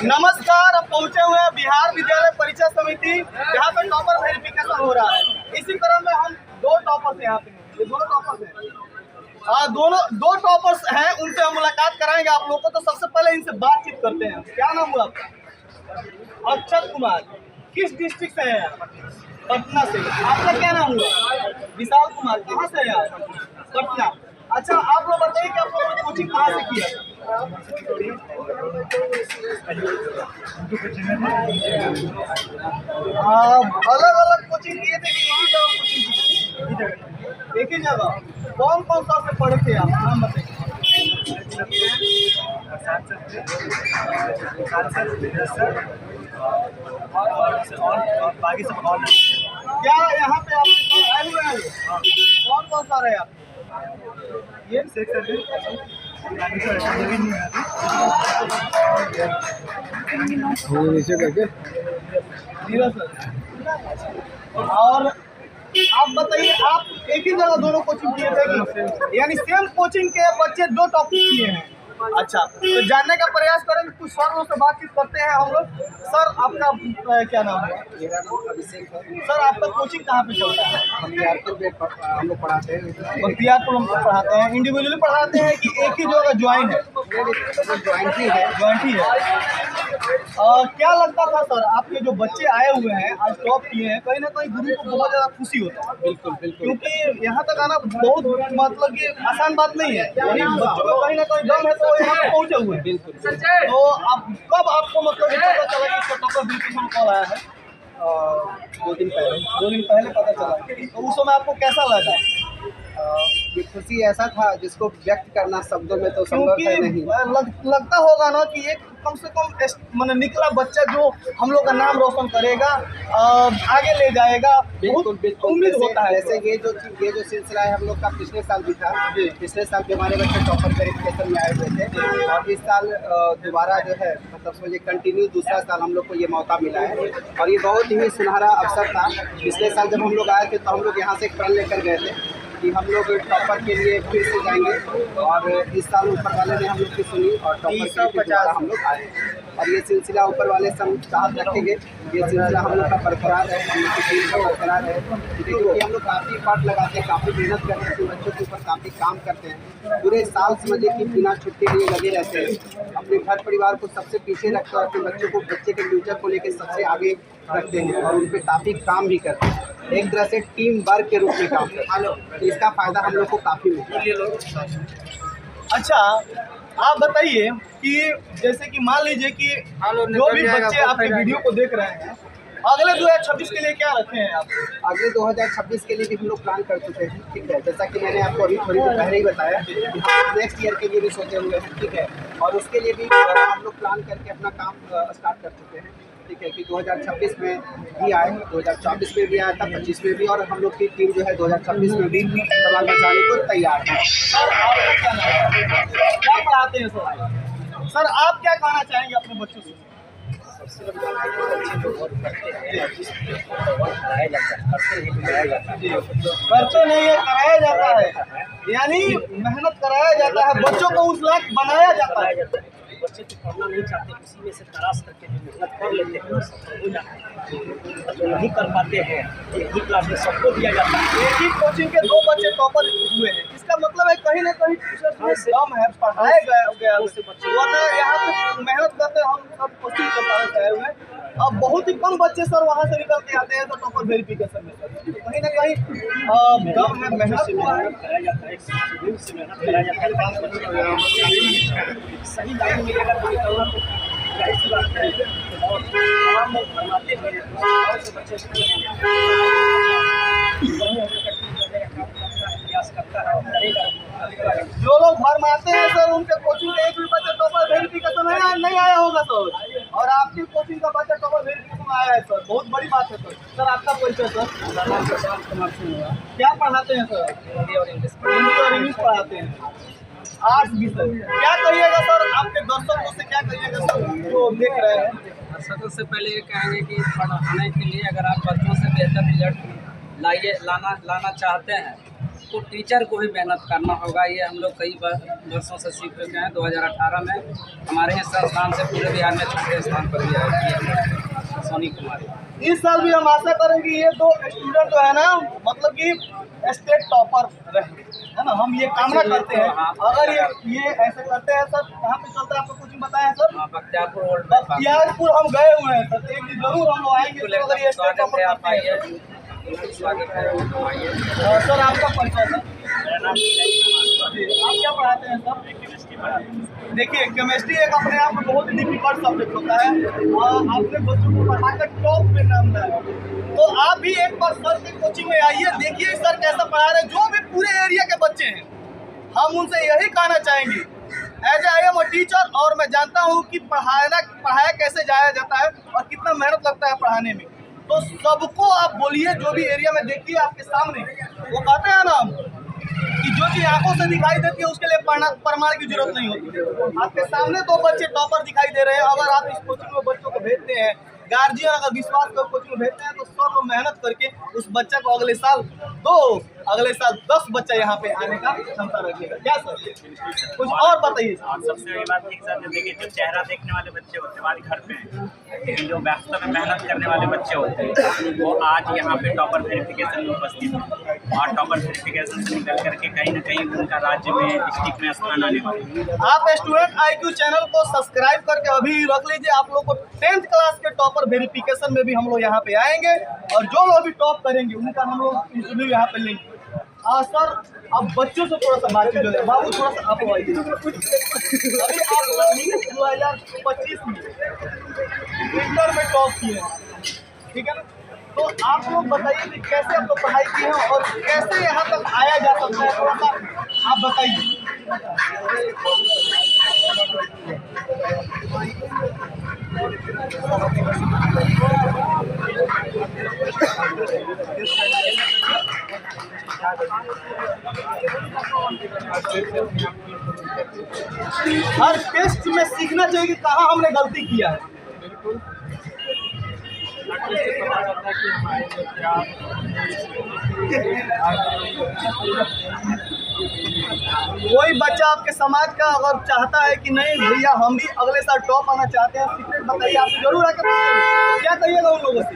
नमस्कार, अब पहुंचे हुए हैं बिहार विद्यालय परीक्षा समिति, जहां पे टॉपर वेरिफिकेशन हो रहा है। इसी क्रम में हम दो टॉपर्स यहाँ पे, ये दोनों टॉपर्स हैं, दो टॉपर्स हैं, उनसे हम मुलाकात कराएंगे आप लोगों को। तो सबसे पहले इनसे बातचीत करते हैं। क्या नाम हुआ आपका? अक्षत कुमार। किस डिस्ट्रिक्ट से हैं आप? पटना से। आपका क्या नाम हुआ? विशाल कुमार। कहाँ से हैं आप? पटना। अच्छा, आप लोग बताइए कि आप लोगों ने कोचिंग कहाँ से किया? अलग अलग कोचिंग किए थे कि एक ही जगह कोचिंग किए? एक ही जगह। कौन कौन सा से पढ़े थे आप? नाम बताइए। क्या यहाँ पे आपके आए हुए हैं? कौन कौन सा रहे आप? ये नीचे करके और आप बताइए, आप एक ही जगह दोनों कोचिंग किए थे कि यानी सेम कोचिंग के बच्चे दो टॉपिक किए हैं? अच्छा, तो जानने का प्रयास करेंगे। कुछ सर से बातचीत करते हैं हम लोग। सर, आपका क्या नाम है? मेरा नाम अभिषेक है। सर, आपका कोचिंग कहाँ पे चलता है? बख्तियारपुर में हम लोग पढ़ाते हैं। बख्तियारपुर हम लोग पढ़ाते हैं। इंडिविजुअली पढ़ाते हैं कि एक ही जगह ज्वाइन है? ज्वाइंट ही है। ज्वाइंट ही है। क्या लगता था सर, आपके जो बच्चे आए हुए हैं आज टॉप किए हैं, कहीं ना कहीं गुरु को बहुत ज़्यादा खुशी होता है? बिल्कुल बिल्कुल, क्योंकि यहाँ तक आना बहुत मतलब कि आसान बात नहीं है। यानी बच्चों को कहीं ना कहीं दम है तो वो यहाँ पे पहुँचे हुए हैं। बिल्कुल। तो अब कब आपको मतलब पता चला कि इसका टॉपर वेरिफिकेशन कॉल आया है? 2 दिन पहले। 2 दिन पहले पता चला। तो उस समय आपको कैसा लगा? ये खुशी ऐसा था जिसको व्यक्त करना शब्दों में तो संभव है नहीं। लगता होगा ना कि एक कम से कम मैंने निकला बच्चा जो हम लोग का नाम रोशन करेगा, आगे ले जाएगा। बिल्कुल बिल्कुल, उम्मीद होता है। जैसे ये जो सिलसिला है हम लोग का पिछले साल भी था। पिछले साल भी हमारे बच्चे टॉपर वेरिफिकेशन में आए हुए थे और इस साल दोबारा जो है मतलब समझिए कंटिन्यू दूसरा साल हम लोग को ये मौका मिला है और ये बहुत ही सुनहरा अवसर था। पिछले साल जब हम लोग आए थे तो हम लोग यहाँ से एक प्रण लेकर गए थे कि हम लोग टॉपर के लिए फिर से जाएंगे और इस साल ऊपर वाले ने हम लोग की सुनी और टॉपर के लिए हम लोग आए और ये सिलसिला ऊपर वाले सब साथ रखेंगे। ये सिलसिला हम लोग का बरकरार है, हम लोग की टीम का बरकरार है, क्योंकि हम लोग काफ़ी एफर्ट लगाते हैं, काफ़ी मेहनत करते हैं, बच्चों के ऊपर काफ़ी काम करते हैं। पूरे साल समझिए कि बिना छुट्टी के लिए लगे रहते हैं। अपने घर परिवार को सबसे पीछे रखकर अपने बच्चों को, बच्चे के फ्यूचर को लेकर सबसे आगे रखते हैं और उन पर काफ़ी काम भी करते हैं। एक तरह से टीम वर्क के रूप में काम करते हैं, तो इसका फ़ायदा हम लोग को काफ़ी मिलता है। अच्छा, आप बताइए कि जैसे कि मान लीजिए कि जो भी बच्चे आपके वीडियो को देख रहे हैं, अगले 2026 के लिए क्या रखे हैं आप? अगले 2026 के लिए भी हम लोग प्लान कर चुके हैं, ठीक है। जैसा कि मैंने आपको अभी थोड़ी देर पहले ही बताया कि हम नेक्स्ट ईयर के लिए भी सोचे हुए हैं, ठीक है। और उसके लिए भी हम लोग प्लान करके अपना काम स्टार्ट कर चुके हैं, ठीक है, कि 2026 में भी आए, 2024 में भी आया था, 25 में भी, और हम लोग की टीम जो है 2026 में भी सवाल बचाने को तैयार है। सर, आपका क्या नाम है? क्या पढ़ाते हैं सर? सर, आप क्या कहना चाहेंगे अपने बच्चों से? करते नहीं है, कराया जाता है। यानी मेहनत कराया जाता है, बच्चों को उस लायक बनाया जाता है। बच्चे तो पढ़ना नहीं चाहते, उसी में से तलाश करके जो मेहनत कर लेते हैं सफल हो जाते हैं। जो नहीं कर पाते हैं एक ही क्लास में सबको दिया जाता है। एक ही कोचिंग के 2 बच्चे टॉपर हुए हैं, इसका मतलब है कहीं ना कहीं कम है, पढ़ाए गया वरना यहाँ पे मेहनत करते हम सब कोचिंग करते हुए। अब बहुत ही कम बच्चे सर वहाँ से निकल के आते हैं तो टॉपर वेरिफिकेशन में कहीं ना कहीं कम है, मेहनत कराया जाता है, से मेहनत कराया जाता है। सही लाइन मिलेगा तो निकलना तो जाहिर सी बात है। और तमाम लोग फरमाते हैं बच्चे प्रयास करता है और करेगा। जो लोग भरमाते हैं सर, उनके कोचिंग का एक भी बच्चा टॉपर वेरिफिकेशन नहीं आया होगा सर, और आपकी कोचिंग का बच्चा टॉपर वेरिफिकेशन आया है सर, बहुत बड़ी बात है सर। सर, आपका परिचय सर? क्या पढ़ाते हैं सर? हिंदी और इंग्लिश पढ़ाते हैं। 8 विषय। क्या कहिएगा सर आपके दर्शकों से, क्या कहिएगा सर जो देख रहे हैं? दर्शकों से पहले ये कहेंगे कि पढ़ाने के लिए अगर आप बच्चों से बेहतर रिजल्ट लाना चाहते हैं तो टीचर को भी मेहनत करना होगा। ये हम लोग कई वर्षों से सीख रहे हैं। 2018 में हमारे इस संस्थान से पूरे बिहार में 6ठे स्थान पर भी आए सोनी कुमारी। इस साल भी हम आशा करें कि ये दो स्टूडेंट जो है ना, मतलब कि स्टेट टॉपर रहे, है ना, हम ये कामना करते हैं। अगर ये ऐसे करते हैं सर, कहाँ पे चलता है आपको कुछ बताया है सर? बख्तियारपुर हम गए हुए हैं सर, एक दिन जरूर हम लोग आएंगे। तो अगर ये स्टेट टॉपर आप आइए, स्वागत है। सर आपका परिचय सर? आप क्या पढ़ाते हैं सर? देखिए, केमिस्ट्री एक अपने आप में बहुत डिफिकल्ट सब्जेक्ट होता है। आपने बच्चों को पढ़ाकर टॉप पे नाम लाया, तो आप भी एक बार सर की कोचिंग में आइए, देखिए सर कैसा पढ़ा रहे हैं। जो भी पूरे एरिया के बच्चे हैं, हम उनसे यही कहना चाहेंगे as I am a teacher, और मैं जानता हूँ कि पढ़ाया कैसे जाया जाता है और कितना मेहनत लगता है पढ़ाने में। तो सबको आप बोलिए, जो भी एरिया में देखिए आपके सामने, वो कहते हैं ना कि जो चीज आंखों से दिखाई देती है उसके लिए प्रमाण की जरूरत नहीं होती। आपके सामने दो बच्चे टॉपर दिखाई दे रहे हैं। अगर आप इस कोचिंग में बच्चों को भेजते हैं, गार्जियन अगर विश्वास कर कोचिंग में भेजते हैं, तो सब लोग मेहनत करके उस बच्चा को अगले साल 10 बच्चा यहाँ पे आने का क्षमता रखेगा। क्या सर, कुछ और बताइए। सबसे बड़ी बात सर, देखिए जो चेहरा देखने वाले बच्चे होते हैं हमारे घर पे हैं, लेकिन जो वास्तव में मेहनत करने वाले बच्चे होते हैं वो आज यहाँ पे टॉपर वेरिफिकेशन में उपस्थित हैं और टॉपर वेरिफिकेशन से निकल करके कहीं ना कहीं उनका राज्य में डिस्ट्रिक्ट में स्थान आने वाले। आप स्टूडेंट IQ चैनल को सब्सक्राइब करके अभी रख लीजिए। आप लोग को 10th क्लास के टॉपर वेरिफिकेशन में भी हम लोग यहाँ पे आएंगे, और जो लोग भी टॉप करेंगे उनका हम लोग इंटरव्यू यहाँ पे लेंगे। सर, अब बच्चों से थोड़ा सा बातचीत हो जाए। बाबू थोड़ा सा आप आइए। अभी आप 2025 में इंटर में टॉप किए हैं, ठीक है ना? तो आप लोग बताइए कि कैसे आप लोग पढ़ाई किए हैं और कैसे यहाँ तक आया जा सकता है, थोड़ा सा आप बताइए। हर टेस्ट में सीखना चाहिए कि कहाँ हमने गलती किया है। कोई बच्चा आपके समाज का अगर चाहता है कि नहीं भैया हम भी अगले साल टॉप आना चाहते हैं, सीक्रेट बताइए, आप जरूर आकर क्या कहिएगा उन लोगों से?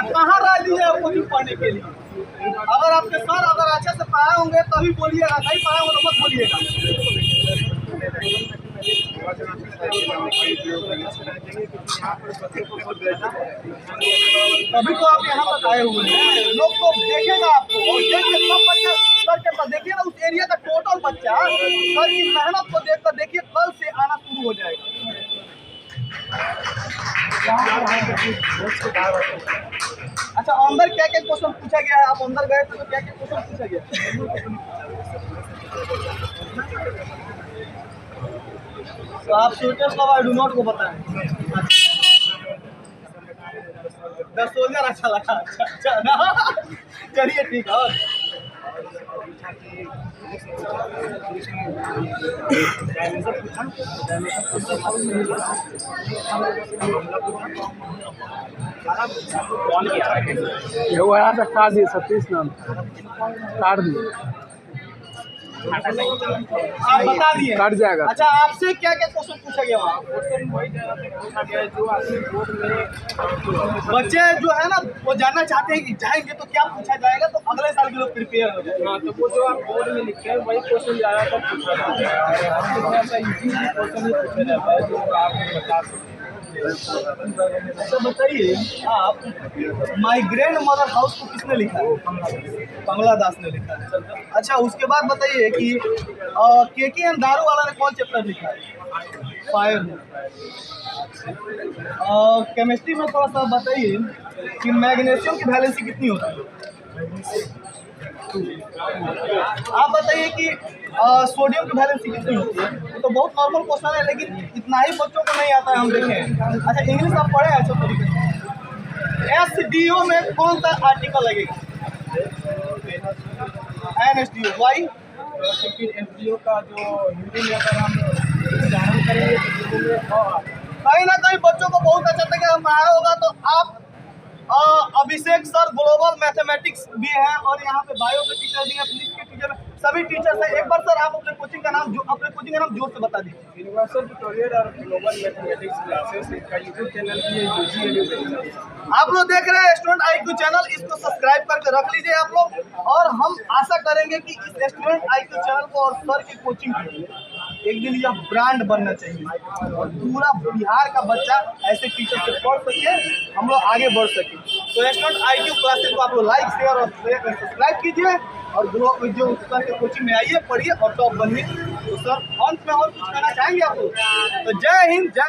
कहाँ राय दीजिए आपको पढ़ने के लिए? अगर आपके सर अगर अच्छे से पढ़ाए होंगे तभी बोलिएगा, नहीं पढ़ाए होंगे तो मत बोलिएगा। तभी तो आप यहाँ तक आए हुए हैं। लोग तो देखेगा आपको, और देखिए सब बच्चे सर के पास, देखिए ना उस एरिया का टोटल बच्चा सर की मेहनत को देखकर देखिए कल से आना शुरू हो जाएगा। अच्छा, अंदर क्या क्या क्वेश्चन पूछा गया है? आप अंदर गए थे तो क्या क्या क्वेश्चन पूछा गया? तो आप स्टूडेंट्स को आई डू नॉट को बताएं। द सोल्जर अच्छा लगा। अच्छा ना, चलिए ठीक है। काट दिए, 36 नाम काट दिए, आप बता दिए, कट जाएगा। अच्छा, आपसे क्या क्या क्वेश्चन पूछा गया वहाँ? बच्चे जो है ना वो जानना चाहते हैं कि जाएंगे तो क्या पूछा जाएगा, तो अगले साल के लोग प्रिपेयर हो जाए। हाँ, तो वो जो आप बोर्ड में लिखे हैं वही क्वेश्चन ज़्यादातर पूछा जाता है जो आप बता सकते। अच्छा बताइए, आप माई ग्रैंड मदर हाउस को किसने लिखा है? कमला दास ने लिखा है। अच्छा, उसके बाद बताइए कि केके एंड दारू वाला ने कौन चैप्टर लिखा है? फायर ने। केमिस्ट्री में थोड़ा सा बताइए कि मैग्नीशियम की वैलेंसी कितनी होती है? आप बताइए कि सोडियम की वैलेंसी कितनी होती है? ये तो बहुत नॉर्मल क्वेश्चन है, लेकिन इतना ही बच्चों को नहीं आता है, हम देखें। अच्छा, इंग्लिश आप पढ़े हैं अच्छे तरीके से? SDO में कौन सा आर्टिकल लगेगा? NSDO। वाई? क्योंकि SDO का जो हिंदी में अगर हम उच्चारण करेंगे तो कहीं ना कहीं बच्चों को बहुत अच्छा तरीके से पढ़ाया होगा, तो आप अभिषेक सर ग्लोबल मैथमेटिक्स भी है और यहाँ पे बायो के टीचर भी हैं, फिजिक्स के टीचर सभी टीचर्स हैं। एक बार सर आप अपने कोचिंग का नाम जोर से बता दीजिए। यूनिवर्सल ट्यूटोरियल और ग्लोबल मैथमेटिक्स क्लासेस इसका यूट्यूब चैनल भी है, यूजी एजुकेशन। आप लोग देख रहे हैं स्टूडेंट आईक्यू चैनल, इसको सब्सक्राइब करके रख लीजिए आप लोग। और हम आशा करेंगे कि इस स्टूडेंट आईक्यू चैनल को और सर की कोचिंग को एक दिन यह ब्रांड बनना चाहिए और पूरा बिहार का बच्चा ऐसे टीचर से पढ़ सके, हम लोग आगे बढ़ सके। तो स्टूडेंट आईक्यू क्लासेस को आप लोग लाइक शेयर और सब्सक्राइब कीजिए और जो सर के कोचिंग में आइए, पढ़िए और टॉप बनिए। तो सर अंत में और कुछ कहना चाहेंगे आप लोग? तो जय हिंद, जय